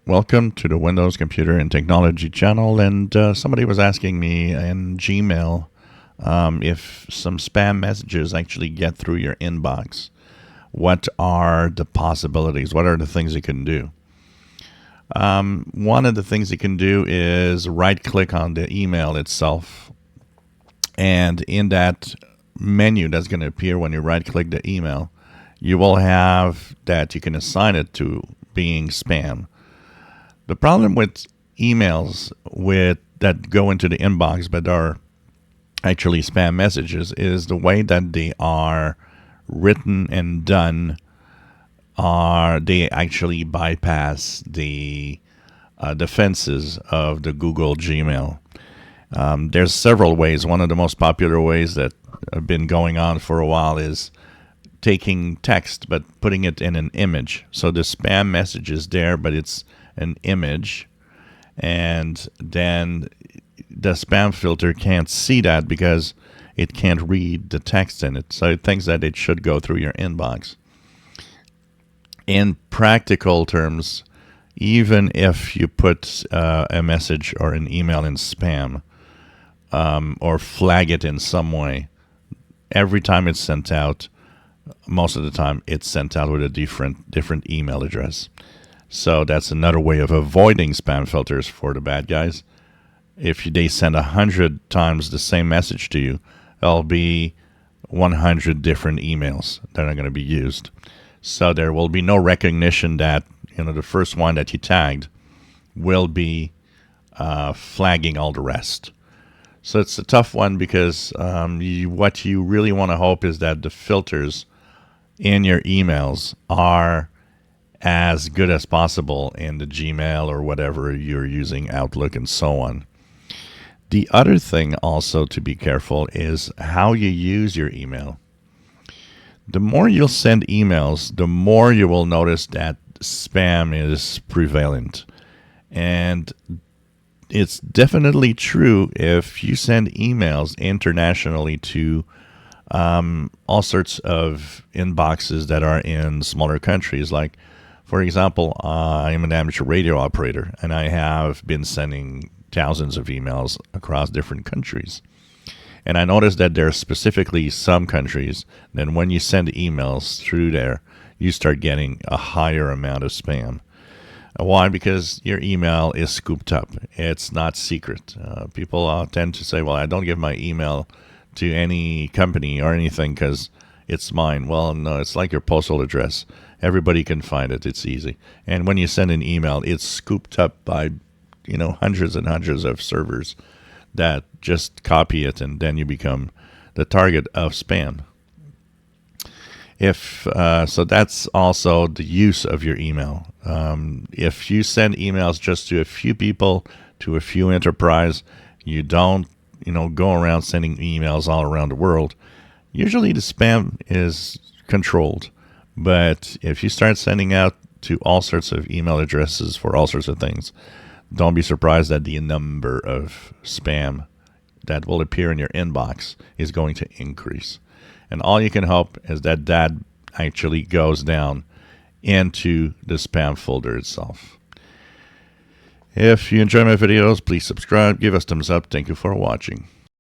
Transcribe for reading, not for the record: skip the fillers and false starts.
Welcome to the Windows Computer and Technology channel. And somebody was asking me in Gmail if some spam messages actually get through your inbox. What are the possibilities? What are the things you can do? One of the things you can do is right-click on the email itself. And in that menu that's going to appear when you right-click the email, you will have that you can assign it to being spam. The problem with emails that go into the inbox but are actually spam messages is the way that they are written and done. They actually bypass the defenses of the Google Gmail. There's several ways. One of the most popular ways that have been going on for a while is taking text but putting it in an image. So the spam message is there, but it's an image, and then the spam filter can't see that because it can't read the text in it. So it thinks that it should go through your inbox. In practical terms, even if you put a message or an email in spam or flag it in some way, every time it's sent out, most of the time it's sent out with a different email address. So that's another way of avoiding spam filters for the bad guys. If they send 100 times the same message to you, there'll be 100 different emails that are going to be used. So there will be no recognition that the first one that you tagged will be flagging all the rest. So it's a tough one because what you really want to hope is that the filters in your emails are as good as possible in the Gmail or whatever you're using, Outlook and so on. The other thing also to be careful is how you use your email. The more you'll send emails, the more you will notice that spam is prevalent. And it's definitely true if you send emails internationally to all sorts of inboxes that are in smaller countries. Like, for example, I am an amateur radio operator, and I have been sending thousands of emails across different countries. And I noticed that there are specifically some countries that when you send emails through there, you start getting a higher amount of spam. Why? Because your email is scooped up. It's not secret. People tend to say, well, I don't give my email to any company or anything because it's mine. Well, no, it's like your postal address. Everybody can find it. It's easy. And when you send an email, it's scooped up by, hundreds and hundreds of servers that just copy it, and then you become the target of spam. So that's also the use of your email. If you send emails just to a few people, to a few enterprise, you don't, go around sending emails all around the world. Usually the spam is controlled. But if you start sending out to all sorts of email addresses for all sorts of things, don't be surprised that the number of spam that will appear in your inbox is going to increase. And all you can hope is that actually goes down into the spam folder itself. If you enjoy my videos, please subscribe, give us thumbs up. Thank you for watching.